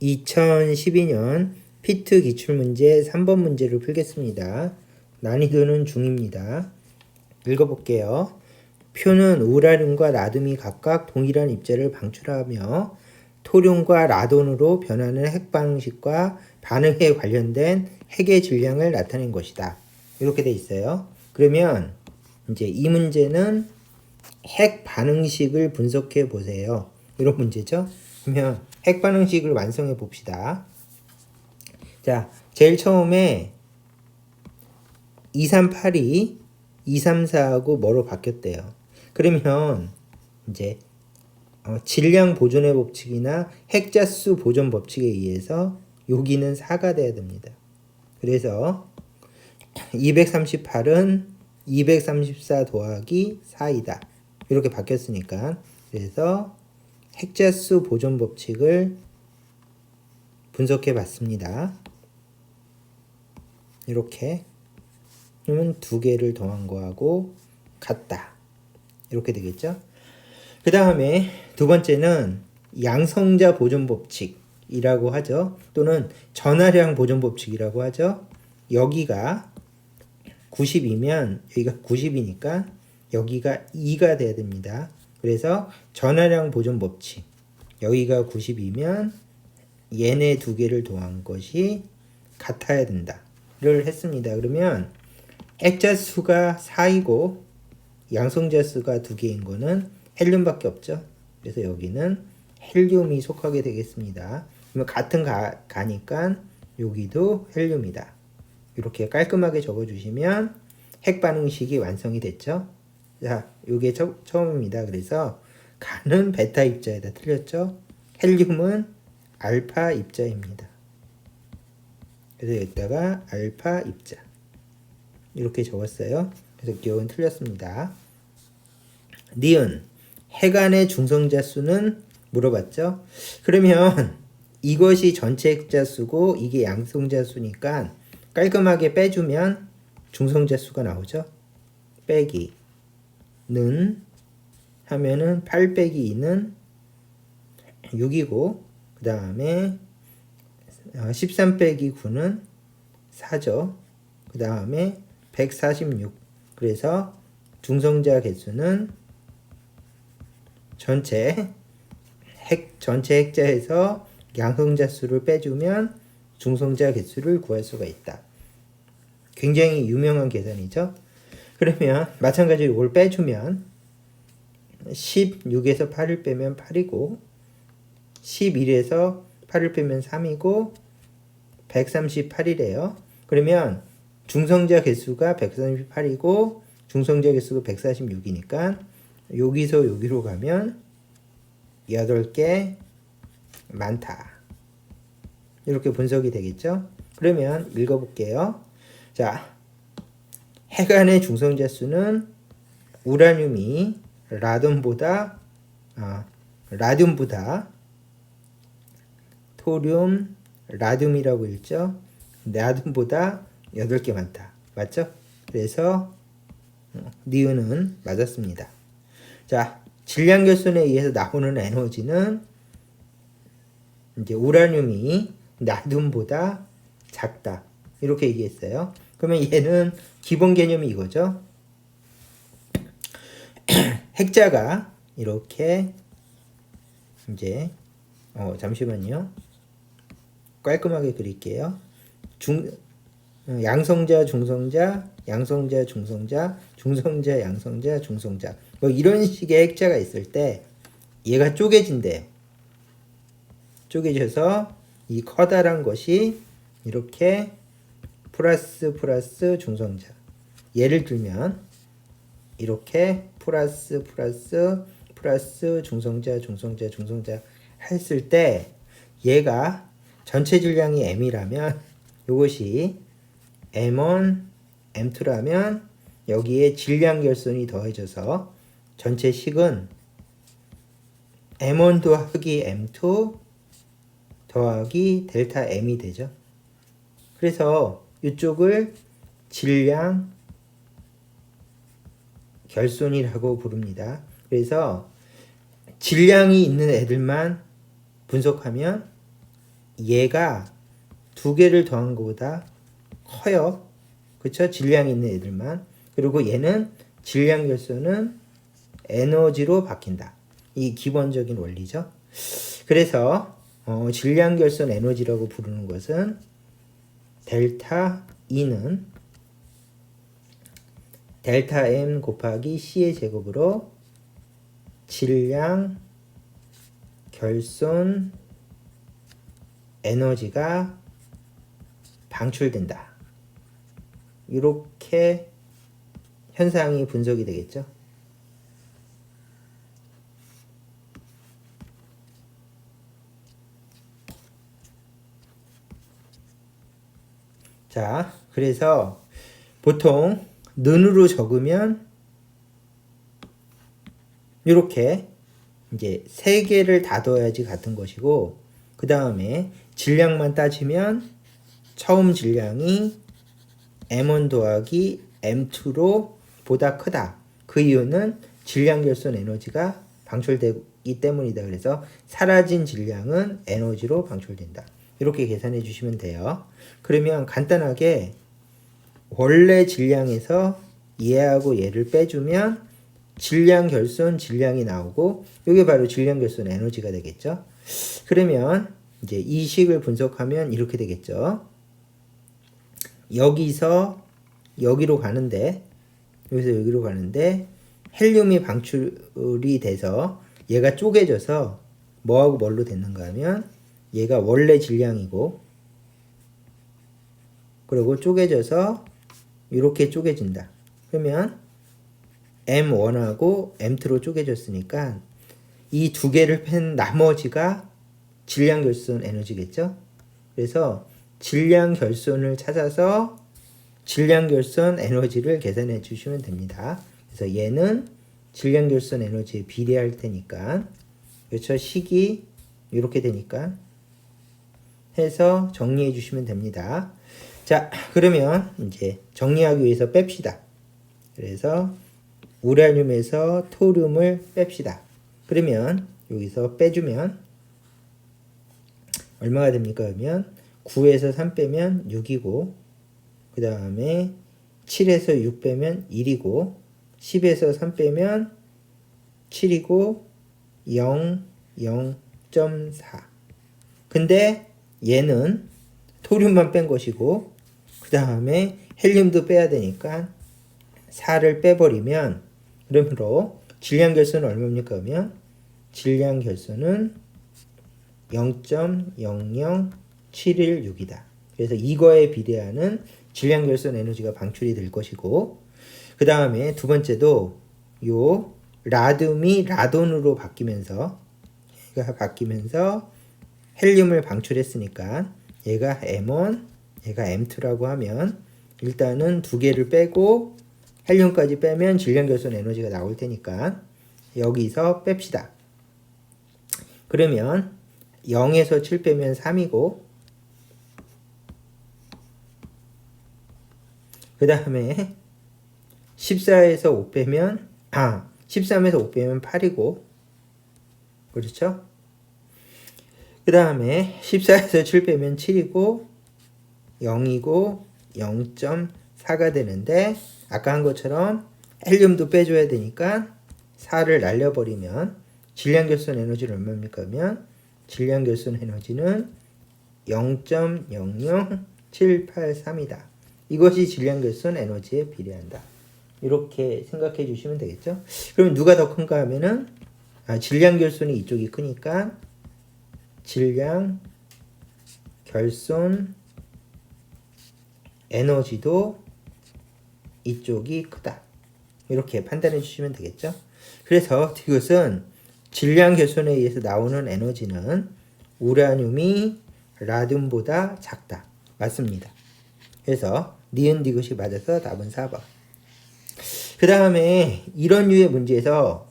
2012년 피트 기출문제 3번 문제를 풀겠습니다. 난이도는 중입니다. 읽어볼게요. 표는 우라늄과 라듐이 각각 동일한 입자를 방출하며 토륨과 라돈으로 변하는 핵 방식과 반응에 관련된 핵의 질량을 나타낸 것이다. 이렇게 돼 있어요. 그러면 이제 이 문제는 핵 반응식을 분석해 보세요. 이런 문제죠. 그러면 핵 반응식을 완성해 봅시다. 자, 제일 처음에 2382, 234하고 뭐로 바뀌었대요. 그러면 이제 질량 보존의 법칙이나 핵자수 보존 법칙에 의해서 여기는 4가 돼야 됩니다. 그래서 238은 234 더하기 4이다. 이렇게 바뀌었으니까 그래서 핵자수 보존 법칙을 분석해 봤습니다. 이렇게 그러면 두 개를 더한 거하고 같다. 이렇게 되겠죠. 그 다음에 두 번째는 양성자 보존 법칙이라고 하죠. 또는 전하량 보존 법칙이라고 하죠. 여기가 90이면 여기가 90이니까 여기가 2가 돼야 됩니다. 그래서 전하량 보존 법칙, 여기가 90이면 얘네 두 개를 더한 것이 같아야 된다를 했습니다. 그러면 핵자수가 4이고 양성자수가 2개인 거는 헬륨밖에 없죠. 그래서 여기는 헬륨이 속하게 되겠습니다. 그러면 같은 가니까 여기도 헬륨이다. 이렇게 깔끔하게 적어주시면 핵 반응식이 완성이 됐죠. 자, 이게 처음입니다. 그래서 가는 베타 입자에다 틀렸죠. 헬륨은 알파 입자입니다. 그래서 여기다가 알파 입자 이렇게 적었어요. 그래서 기억은 틀렸습니다. 니은 핵 안의 중성자 수는 물어봤죠. 그러면 이것이 전체 핵자 수고 이게 양성자 수니까 깔끔하게 빼주면 중성자 수가 나오죠. 빼기 는 하면은 8 빼기 2는 6이고 그 다음에 13 빼기 9는 4죠. 그 다음에 146. 그래서 중성자 개수는 전체 핵자에서 양성자 수를 빼주면 중성자 개수를 구할 수가 있다. 굉장히 유명한 계산이죠. 그러면 마찬가지로 이걸 빼주면 16에서 8을 빼면 8이고 11에서 8을 빼면 3이고 138이래요. 그러면 중성자 개수가 138이고 중성자 개수가 146이니까 여기서 여기로 가면 8개 많다. 이렇게 분석이 되겠죠. 그러면 읽어볼게요. 자, 핵 안의 중성자 수는 우라늄이 라듐보다 토륨, 라듐이라고 읽죠. 라듐보다 8개 많다. 맞죠? 그래서 니은은 맞았습니다. 자, 질량 결손에 의해서 나오는 에너지는 이제 우라늄이 라듐보다 작다. 이렇게 얘기했어요. 그러면 얘는 기본 개념이 이거죠. 핵자가 이렇게 이제 잠시만요. 깔끔하게 그릴게요. 양성자, 중성자, 양성자, 중성자, 중성자, 양성자, 중성자. 뭐 이런 식의 핵자가 있을 때 얘가 쪼개진대요. 쪼개져서 이 커다란 것이 이렇게 플러스 중성자. 예를 들면 이렇게 플러스 중성자 했을 때 얘가 전체 질량이 m이라면 이것이 m1, m2라면 여기에 질량 결손이 더해져서 전체 식은 m1 더하기 m2 더하기 델타 m이 되죠. 그래서 이쪽을 질량 결손이라고 부릅니다. 그래서 질량이 있는 애들만 분석하면 얘가 두 개를 더한 것보다 커요. 그쵸? 질량 있는 애들만. 그리고 얘는 질량 결손은 에너지로 바뀐다. 이 기본적인 원리죠. 그래서 질량 결손 에너지라고 부르는 것은 델타 E는 델타 M 곱하기 C의 제곱으로 질량 결손 에너지가 방출된다. 이렇게 현상이 분석이 되겠죠. 자, 그래서 보통 는으로 적으면 이렇게 이제 세 개를 다 더해야지 같은 것이고, 그 다음에 질량만 따지면 처음 질량이 M1 더하기 M2로 보다 크다. 그 이유는 질량 결손 에너지가 방출되기 때문이다. 그래서 사라진 질량은 에너지로 방출된다. 이렇게 계산해 주시면 돼요. 그러면 간단하게 원래 질량에서 얘하고 얘를 빼주면 질량 결손 질량이 나오고, 이게 바로 질량 결손 에너지가 되겠죠. 그러면 이제 이 식을 분석하면 이렇게 되겠죠. 여기서 여기로 가는데, 여기서 여기로 가는데 헬륨이 방출이 돼서 얘가 쪼개져서 뭐하고 뭘로 됐는가 하면 얘가 원래 질량이고, 그리고 쪼개져서 이렇게 쪼개진다. 그러면 M1하고 M2로 쪼개졌으니까 이 두 개를 뺀 나머지가 질량 결손 에너지겠죠. 그래서 질량 결손을 찾아서 질량 결손 에너지를 계산해 주시면 됩니다. 그래서 얘는 질량 결손 에너지에 비례할 테니까, 그렇죠? 식이 이렇게 되니까 해서 정리해 주시면 됩니다. 자, 그러면 이제 정리하기 위해서 뺍시다. 그래서 우라늄에서 토륨을 뺍시다. 그러면 여기서 빼주면 얼마가 됩니까? 그러면 9에서 3 빼면 6이고, 그 다음에 7에서 6 빼면 1이고, 10에서 3 빼면 7이고, 0, 0.4. 근데 얘는 토륨만 뺀 것이고, 그 다음에 헬륨도 빼야 되니까 4를 빼버리면, 그러므로 질량 결손은 얼마입니까? 그러면 질량 결손은 0.00716이다. 그래서 이거에 비례하는 질량 결손 에너지가 방출이 될 것이고, 그 다음에 두 번째도 요 라듐이 라돈으로 바뀌면서 헬륨을 방출했으니까 얘가 M1, 얘가 M2라고 하면 일단은 두 개를 빼고 헬륨까지 빼면 질량 결손 에너지가 나올 테니까 여기서 뺍시다. 그러면 0에서 7 빼면 3이고, 그 다음에 14에서 5 빼면 13에서 5 빼면 8이고, 그렇죠? 그 다음에 14에서 7 빼면 7이고 0이고 0.4가 되는데, 아까 한 것처럼 헬륨도 빼줘야 되니까 4를 날려버리면 질량 결손 에너지는 얼마입니까? 하면 질량 결손 에너지는 0.00783이다. 이것이 질량 결손 에너지에 비례한다. 이렇게 생각해 주시면 되겠죠. 그럼 누가 더 큰가 하면은 질량 결손이 이쪽이 크니까 질량 결손 에너지도 이쪽이 크다. 이렇게 판단해 주시면 되겠죠. 그래서 이것은 질량 결손에 의해서 나오는 에너지는 우라늄이 라듐보다 작다. 맞습니다. 그래서 니은 디귿이 맞아서 답은 4번. 그 다음에 이런 류의 문제에서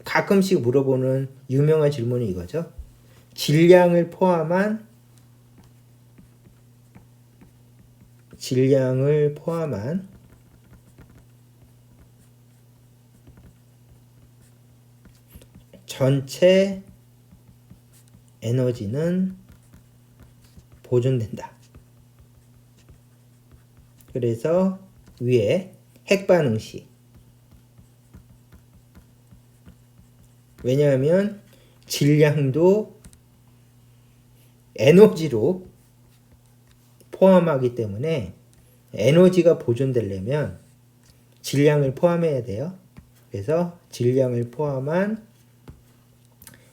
가끔씩 물어보는 유명한 질문이 이거죠. 질량을 포함한 전체 에너지는 보존된다. 그래서 위에 핵반응 시. 왜냐하면 질량도 에너지로 포함하기 때문에 에너지가 보존되려면 질량을 포함해야 돼요. 그래서 질량을 포함한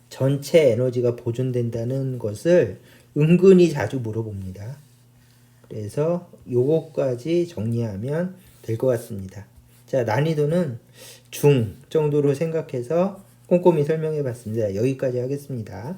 전체 에너지가 보존된다는 것을 은근히 자주 물어봅니다. 그래서 요거까지 정리하면 될 것 같습니다. 자, 난이도는 중 정도로 생각해서 꼼꼼히 설명해 봤습니다. 여기까지 하겠습니다.